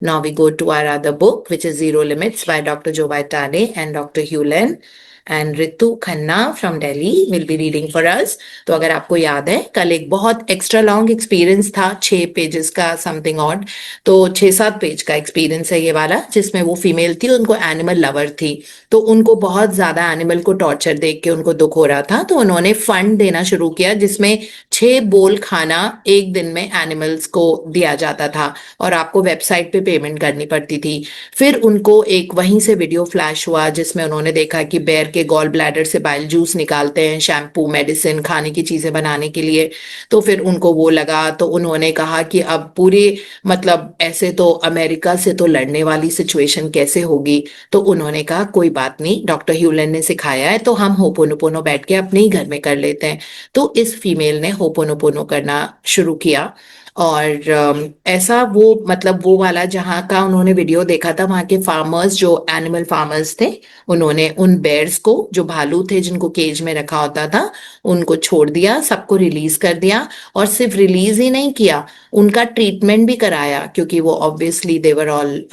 Now we go to our other book, which is Zero Limits by Dr. Joe Vitale and Dr. Hewlin. And Ritu Khanna from Delhi will be reading for us. तो अगर आपको याद है कल एक बहुत extra long experience था 6 pages का समथिंग ऑड, तो 6-7 पेज का एक्सपीरियंस है ये वाला, जिसमें वो फीमेल थी, उनको एनिमल लवर थी, तो उनको बहुत ज्यादा एनिमल को टॉर्चर देख के उनको दुख हो रहा था, तो उन्होंने फंड देना शुरू किया जिसमें 6 बोल खाना एक दिन में एनिमल्स को दिया जाता था और आपको वेबसाइट पे पेमेंट करनी पड़ती थी। फिर उनको एक वहीं से वीडियो फ्लैश हुआ जिसमें उन्होंने देखा कि बेर के गॉल ब्लैडर से बाइल जूस निकालते हैं, शैम्पू, मेडिसिन, खाने की चीजें बनाने के लिए। तो फिर उनको वो लगा, तो उन्होंने कहा कि अब पूरे मतलब ऐसे तो अमेरिका से तो लड़ने वाली सिचुएशन कैसे होगी। तो उन्होंने कहा कोई बात नहीं, डॉक्टर ह्यूलन ने सिखाया है तो हम होपोनोपोनो बैठ के अपने ही घर में कर लेते हैं। तो इस फीमेल ने होपोनोपोनो करना शुरू किया और ऐसा वो मतलब वो वाला जहाँ का उन्होंने वीडियो देखा था, वहां के फार्मर्स जो एनिमल फार्मर्स थे, उन्होंने उन बेयर्स को जो भालू थे जिनको केज में रखा होता था उनको छोड़ दिया, सबको रिलीज कर दिया। और सिर्फ रिलीज ही नहीं किया, उनका ट्रीटमेंट भी कराया, क्योंकि वो obviously they were all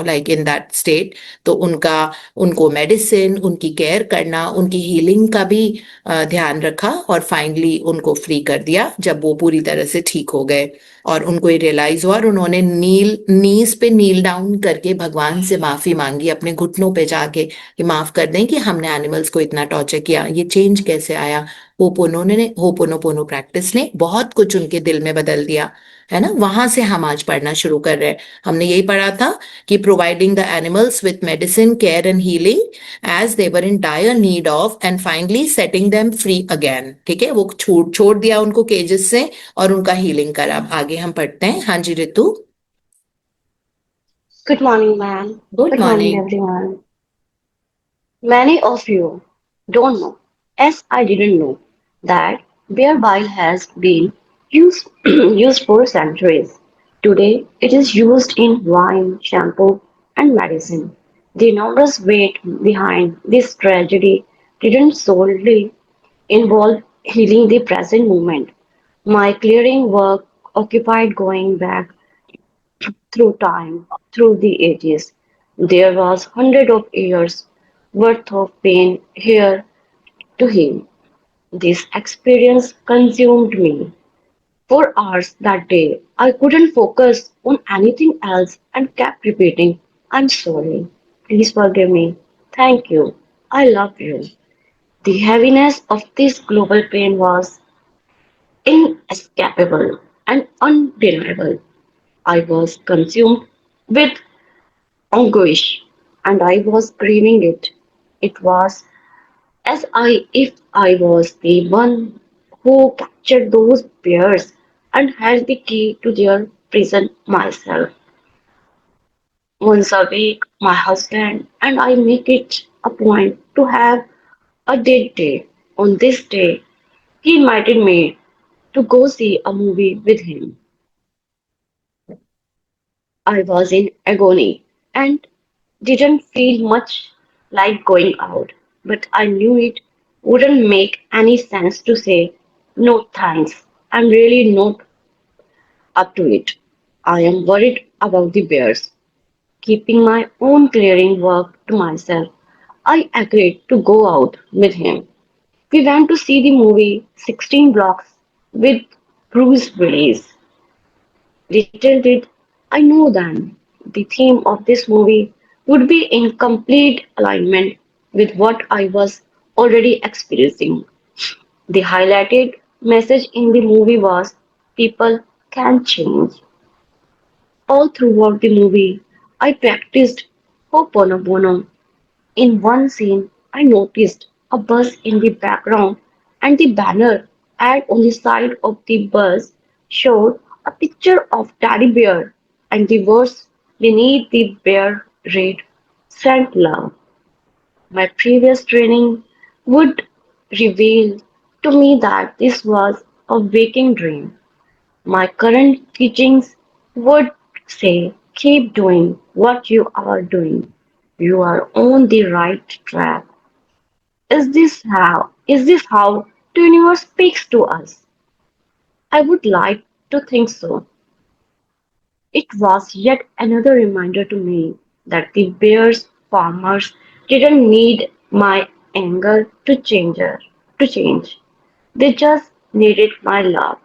like in that state. तो उनका उनको मेडिसिन, उनकी केयर करना, उनकी हीलिंग का भी ध्यान रखा और फाइनली उनको फ्री कर दिया जब वो पूरी तरह से ठीक हो गए। और उनको ये रियलाइज हुआ और उन्होंने नीज पे नील डाउन करके भगवान से माफी मांगी, अपने घुटनों पे जाके कि माफ कर दें कि हमने एनिमल्स को इतना टॉर्चर किया। ये चेंज कैसे आया? होपोनोपोनो प्रैक्टिस ने बहुत कुछ उनके दिल में बदल दिया, है ना। वहां से हम आज पढ़ना शुरू कर रहे हैं। हमने यही पढ़ा था कि providing the animals with medicine, care and healing as they were in dire need of, and finally setting them free again। ठीक है, वो छोड़ छोड़ दिया उनको केजेस से और उनका हीलिंग करा। अब आगे हम पढ़ते हैं। हाँ जी Ritu. Good morning, ma'am. Good Good morning, morning. everyone. Many of you don't know, as I didn't know, that bear bile has been used for centuries. Today, it is used in wine, shampoo, and medicine. The enormous weight behind this tragedy didn't solely involve healing the present moment. My clearing work occupied going back through time, through the ages. There was hundred of years worth of pain here to heal. This experience consumed me. For hours that day, I couldn't focus on anything else and kept repeating, I'm sorry. Please forgive me. Thank you. I love you. The heaviness of this global pain was inescapable and undeniable. I was consumed with anguish, and I was grieving it. It was as if I was the one who captured those bears and had the key to their prison myself. Once a week, my husband and I make it a point to have a date day. On this day, he invited me to go see a movie with him. I was in agony and didn't feel much like going out, but I knew it wouldn't make any sense to say no thanks. I'm really not up to it. I am worried about the bears. Keeping my own clearing work to myself, I agreed to go out with him. We went to see the movie 16 Blocks with Bruce Willis. Little did I know then, the theme of this movie would be in complete alignment with what I was already experiencing. The highlighted message in the movie was people can change. All throughout the movie, I practiced Ho'oponopono. In one scene, I noticed a bus in the background, and the banner ad on the side of the bus showed a picture of Teddy Bear, and the words beneath the bear read, Send love. My previous training would reveal to me that this was a waking dream. My current teachings would say, keep doing what you are doing. You are on the right track. Is this how the universe speaks to us? I would like to think so. It was yet another reminder to me that the bears farmers didn't need my anger to change. They just needed my love.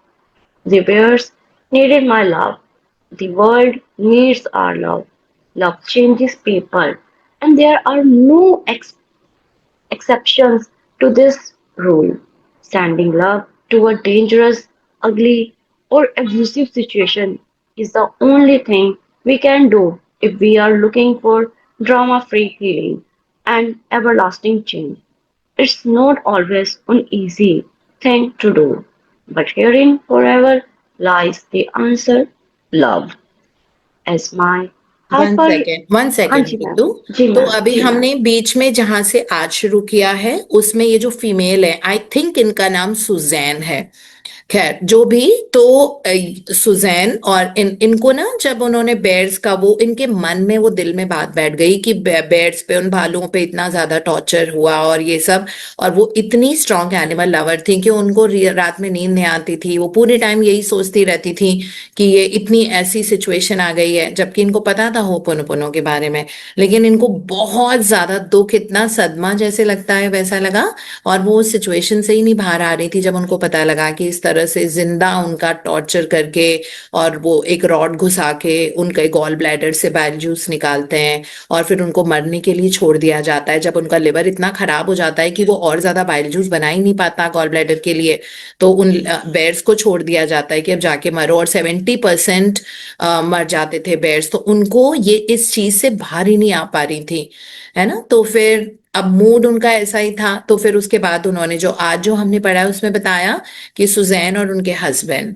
The bears needed my love. The world needs our love. Love changes people, and there are no exceptions to this rule. Sending love to a dangerous, ugly, or abusive situation is the only thing we can do if we are looking for drama free healing and everlasting change. It's not always an easy thing to do, but herein forever lies the answer love. As my hyper one हाँ second जी ma'am Ritu. जी तो ma'am अभी जी ma'am हमने बीच में जहां से आज शुरू किया है उसमें ये जो फीमेल है, आई थिंक इनका नाम सुजैन है। खैर जो भी, तो सुजैन और इनको ना, जब उन्होंने बेयर्स का वो, इनके मन में वो दिल में बात बैठ गई कि बेयर्स पे, उन भालुओं पे इतना ज्यादा टॉर्चर हुआ और ये सब। और वो इतनी स्ट्रांग एनिमल लवर थी कि उनको रात में नींद नहीं आती थी, वो पूरे टाइम यही सोचती रहती थी कि ये इतनी ऐसी सिचुएशन आ गई है, जबकि इनको पता था होपोनोपोनो के बारे में। लेकिन इनको बहुत ज्यादा दुख, इतना सदमा जैसे लगता है वैसा लगा। और वो उस सिचुएशन से ही नहीं बाहर आ रही थी जब उनको पता लगा कि इस तरह से जिंदा उनका टॉर्चर करके, और वो एक रॉड घुसा के उनके गॉल ब्लैडर से बाइल जूस निकालते हैं, और फिर उनको मरने के लिए छोड़ दिया जाता है जब उनका लिवर इतना खराब हो जाता है कि वो और ज्यादा बाइल जूस बना ही नहीं पाता गॉल ब्लैडर के लिए। तो उन बेयर्स को छोड़ दिया जाता है कि अब जाके मरो, और 70% मर जाते थे बेयर्स। तो उनको ये इस चीज से बाहर ही नहीं आ पा रही थी, है ना। तो फिर अब मूड उनका ऐसा ही था। तो फिर उसके बाद उन्होंने जो आज जो हमने पढ़ा है उसमें बताया कि सुजैन और उनके हस्बैंड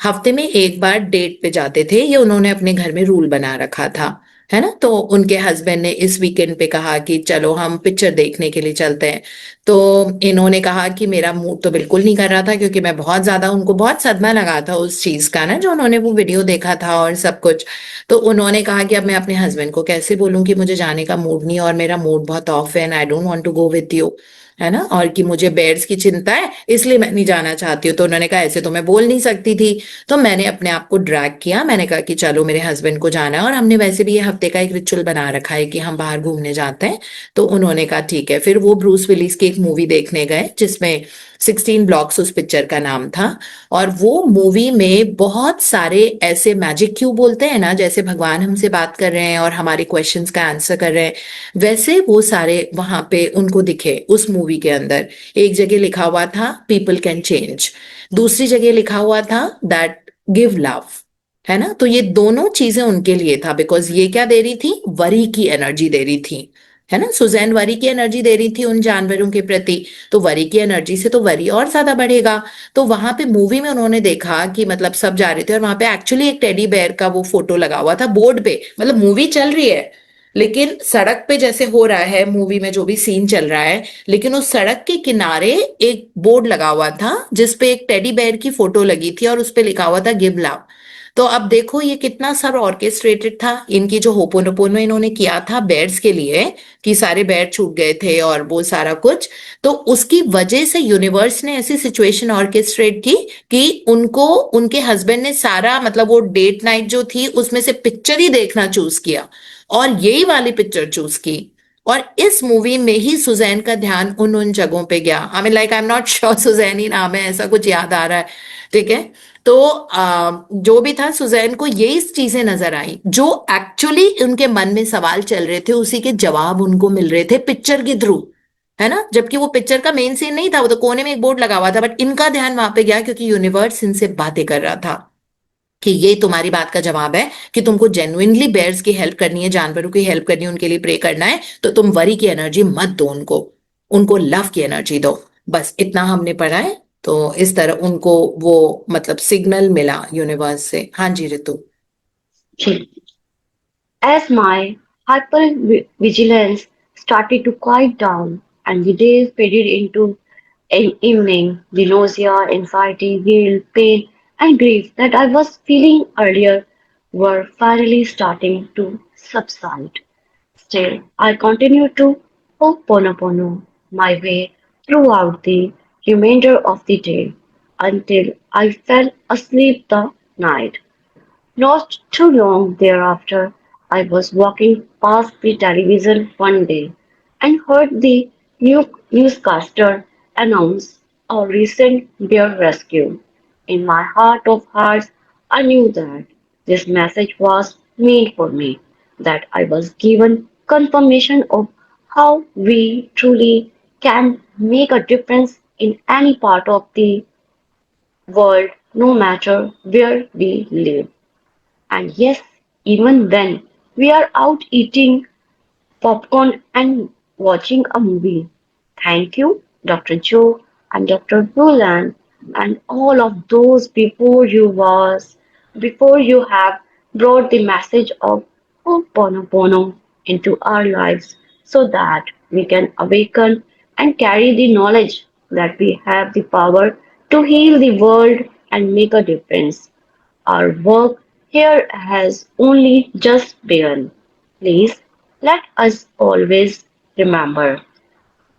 हफ्ते में एक बार डेट पे जाते थे। ये उन्होंने अपने घर में रूल बना रखा था, है ना। तो उनके हस्बैंड ने इस वीकेंड पे कहा कि चलो हम पिक्चर देखने के लिए चलते हैं। तो इन्होंने कहा कि मेरा मूड तो बिल्कुल नहीं कर रहा था, क्योंकि मैं बहुत ज्यादा, उनको बहुत सदमा लगा था उस चीज का ना, जो उन्होंने वो वीडियो देखा था और सब कुछ। तो उन्होंने कहा कि अब मैं अपने हस्बैंड को कैसे बोलूं कि मुझे जाने का मूड नहीं है और मेरा मूड बहुत ऑफ है and I don't want to go with you, है ना, और कि मुझे बेड्स की चिंता है इसलिए मैं नहीं जाना चाहती हूँ। तो उन्होंने कहा ऐसे तो मैं बोल नहीं सकती थी। तो मैंने अपने आप को ड्रैग किया, मैंने कहा कि चलो मेरे हस्बैंड को जाना है, और हमने वैसे भी ये हफ्ते का एक रिचुअल बना रखा है कि हम बाहर घूमने जाते हैं। तो उन्होंने कहा ठीक है। फिर वो ब्रूस विलिस की एक मूवी देखने गए जिसमें 16 ब्लॉक्स उस पिक्चर का नाम था। और वो मूवी में बहुत सारे ऐसे मैजिक क्यू बोलते हैं ना, जैसे भगवान हमसे बात कर रहे हैं और हमारे क्वेश्चंस का आंसर कर रहे हैं, वैसे वो सारे वहां पे उनको दिखे उस मूवी के अंदर। एक जगह लिखा हुआ था पीपल कैन चेंज, दूसरी जगह लिखा हुआ था दैट गिव लव, है ना। तो ये दोनों चीजें उनके लिए था, बिकॉज ये क्या दे रही थी, वरी की एनर्जी दे रही थी, है ना। सुजैन वरी की एनर्जी दे रही थी उन जानवरों के प्रति। तो वरी की एनर्जी से तो वरी और ज्यादा बढ़ेगा। तो वहां पे मूवी में उन्होंने देखा कि मतलब सब जा रहे थे, और वहां पे एक्चुअली एक टेडी बेयर का वो फोटो लगा हुआ था बोर्ड पे, मतलब मूवी चल रही है लेकिन सड़क पे जैसे हो रहा है मूवी में जो भी सीन चल रहा है, लेकिन उस सड़क के किनारे एक बोर्ड लगा हुआ था जिसपे एक टेडी बेयर की फोटो लगी थी और उस पे लिखा हुआ था गिव लव। तो अब देखो ये कितना सब ऑर्केस्ट्रेटेड था, इनकी जो होपोनोपोनो इन्होंने किया था बेयर्स के लिए, कि सारे बेयर छूट गए थे और वो सारा कुछ। तो उसकी वजह से यूनिवर्स ने ऐसी सिचुएशन ऑर्केस्ट्रेट की कि उनको, उनके हस्बैंड ने सारा, मतलब वो डेट नाइट जो थी उसमें से पिक्चर ही देखना चूज किया और यही वाली पिक्चर चूज की। और इस मूवी में ही सुजैन का ध्यान उन उन जगहों पे गया। I mean like I am not sure Suzanne ही नाम है, ऐसा कुछ याद आ रहा है, ठीक है। तो जो भी था, सुजैन को यही चीजें नजर आई जो एक्चुअली उनके मन में सवाल चल रहे थे, उसी के जवाब उनको मिल रहे थे पिक्चर के थ्रू, है ना। जबकि वो पिक्चर का मेन सीन नहीं था, वो तो कोने में एक बोर्ड लगा हुआ था, बट इनका ध्यान वहां पे गया क्योंकि यूनिवर्स इनसे बातें कर रहा था कि ये तुम्हारी बात का जवाब है कि तुमको जेन्युइनली बेयर्स की हेल्प करनी है, जानवरों की हेल्प करनी है, उनके लिए प्रे करना है, तो तुम वरी की एनर्जी मत दो उनको, उनको लव की एनर्जी दो। बस इतना हमने पढ़ा है। तो इस तरह उनको वो मतलब सिग्नल मिला यूनिवर्स से। हाँ जी रितु। जी as my hypervigilance started to quiet down and the days faded into an evening, the nausea, anxiety, guilt, pain, and grief that I was feeling earlier were finally starting to subside. Still, I continued to Ho'oponopono my way throughout the remainder of the day until I fell asleep the night. Not too long thereafter, I was walking past the television one day and heard the newscaster announce a recent bear rescue. In my heart of hearts, I knew that this message was meant for me, that I was given confirmation of how we truly can make a difference in any part of the world, no matter where we live. And yes, even when we are out eating popcorn and watching a movie. Thank you, Dr. Joe and Dr. Ruland, and all of those before you have brought the message of Ho'oponopono into our lives so that we can awaken and carry the knowledge that we have the power to heal the world and make a difference. Our work here has only just begun. Please let us always remember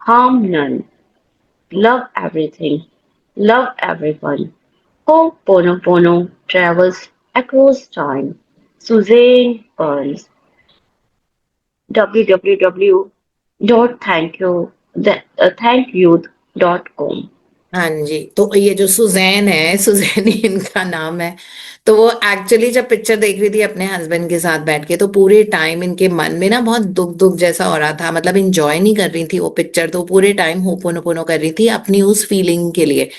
harm none, love everything, love everyone. Ho'oponopono travels across time. Suzanne Burns, www.thankyouth.com. हाँ जी, तो ये जो Suzanne है, Suzanne ही इनका नाम है। तो वो एक्चुअली जब पिक्चर देख रही थी अपने हस्बैंड के साथ बैठ के, तो पूरे टाइम इनके मन में ना बहुत दुख दुख जैसा हो रहा था, मतलब इंजॉय नहीं कर रही थी वो पिक्चर, तो पूरे टाइम होपोनोपोनो कर रही थी अपनी उस फीलिंग के लिए।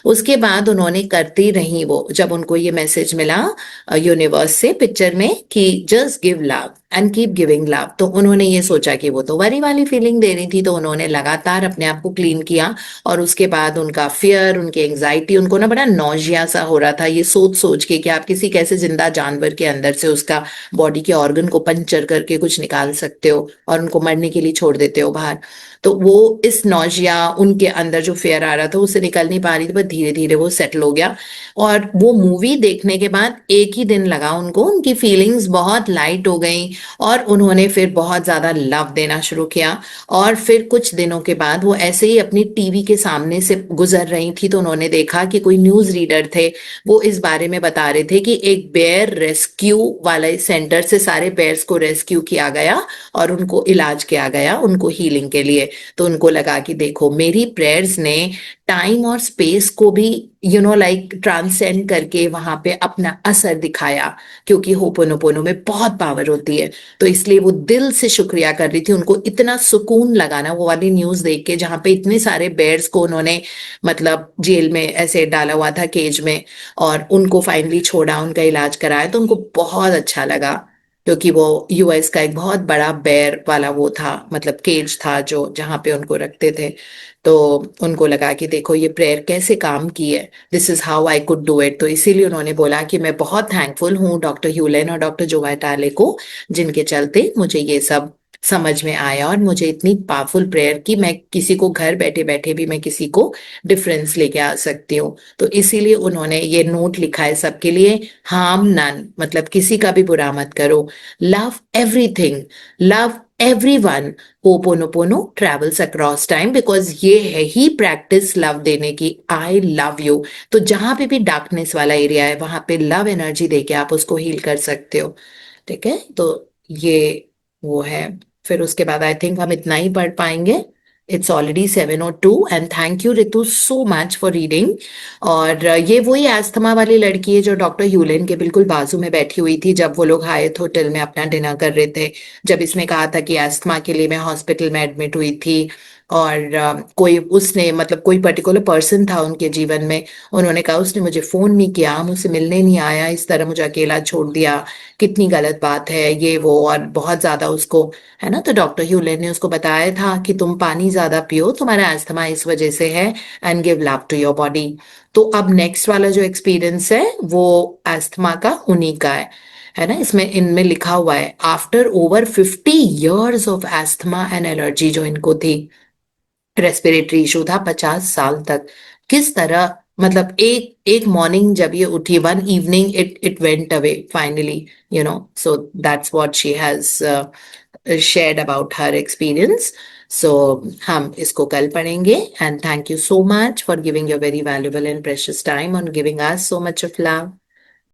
उसके बाद उन्होंने करती रही वो, जब उनको ये मैसेज मिला यूनिवर्स से पिक्चर में कि just give love and keep giving love, तो उन्होंने ये सोचा कि वो तो वरी वाली फीलिंग दे रही थी, तो उन्होंने लगातार अपने आप को क्लीन किया। और उसके बाद उनका फियर, उनकी एंजाइटी, उनको ना बड़ा नौजिया सा हो रहा था ये सोच सोच के कि आप किसी कैसे जिंदा जानवर के अंदर से उसका बॉडी के ऑर्गन को पंचर करके कुछ निकाल सकते हो और उनको मरने के लिए छोड़ देते हो बाहर। तो वो इस नौजिया, उनके अंदर जो फेयर आ रहा था उससे निकल नहीं पा रही थी, पर धीरे धीरे वो सेटल हो गया। और वो मूवी देखने के बाद एक ही दिन लगा उनको, उनकी फीलिंग्स बहुत लाइट हो गई और उन्होंने फिर बहुत ज्यादा लव देना शुरू किया। और फिर कुछ दिनों के बाद वो ऐसे ही अपनी टीवी के सामने से गुजर रही थी, तो उन्होंने देखा कि कोई न्यूज रीडर थे, वो इस बारे में बता रहे थे कि एक बेयर रेस्क्यू वाले सेंटर से सारे बेयर्स को रेस्क्यू किया गया और उनको इलाज किया गया, उनको हीलिंग के लिए। तो उनको लगा कि देखो मेरी प्रेयर्स ने टाइम और स्पेस को भी लाइक ट्रांसेंड करके वहां पे अपना असर दिखाया, क्योंकि होपोनोपोनो में बहुत पावर होती है। तो इसलिए वो दिल से शुक्रिया कर रही थी, उनको इतना सुकून लगा ना वो वाली न्यूज देख के, जहां पे इतने सारे बेयर्स को उन्होंने मतलब जेल में ऐसे डाला हुआ था, केज में, और उनको फाइनली छोड़ा, उनका इलाज कराया, तो उनको बहुत अच्छा लगा। क्योंकि वो यूएस का एक बहुत बड़ा बेयर वाला वो था, मतलब केज था जो जहां पे उनको रखते थे। तो उनको लगा कि देखो ये प्रेयर कैसे काम की है, this is how I could do it. तो इसीलिए उन्होंने बोला कि मैं बहुत थैंकफुल हूँ डॉक्टर ह्यूलेन और डॉक्टर जोवाटाले को, जिनके चलते मुझे ये सब समझ में आया और मुझे इतनी पावरफुल प्रेयर की मैं किसी को घर बैठे बैठे भी मैं किसी को डिफरेंस लेके आ सकती हूँ। तो इसीलिए उन्होंने ये नोट लिखा है सबके लिए, हार्म नन, मतलब किसी का भी बुरा मत करो, love everything, love everyone, ho'oponopono travels across time, because ये है ही प्रैक्टिस लव देने की, आई लव यू। तो जहां पे भी डार्कनेस वाला एरिया है वहां पे लव एनर्जी देके आप उसको हील कर सकते हो। ठीक है, तो ये वो है। फिर उसके बाद आई थिंक हम इतना ही पढ़ पाएंगे। It's already 7:02 and thank you Ritu so much for reading. और ये वही एस्थमा वाली लड़की है जो डॉक्टर ह्यूलेन के बिल्कुल बाजू में बैठी हुई थी जब वो लोग हायत होटल में अपना डिनर कर रहे थे, जब इसने कहा था कि एस्थमा के लिए मैं हॉस्पिटल में एडमिट हुई थी। और कोई उसने मतलब कोई पर्टिकुलर पर्सन था उनके जीवन में, उन्होंने कहा उसने मुझे फोन नहीं किया, मुझसे मिलने नहीं आया, इस तरह मुझे अकेला छोड़ दिया, कितनी गलत बात है ये वो, और बहुत ज्यादा उसको, है ना। तो डॉक्टर ह्यूलेन ने उसको बताया था कि तुम पानी ज्यादा पियो, तुम्हारा अस्थमा इस वजह से है, and give love to your body. तो अब नेक्स्ट वाला जो एक्सपीरियंस है वो अस्थमा का उन्हीं का है ना। इसमें इनमें लिखा हुआ है after over 50 years of asthma and allergy जो इनको थी, रेस्पिरेटरी इशू था 50 साल तक, किस तरह मतलब एक एक मॉर्निंग जब ये उठी, one evening it it went away finally, so that's what she has shared about her experience. So हम इसको कल पढ़ेंगे, and thank you so much for giving your very valuable and precious time on giving us so much of love.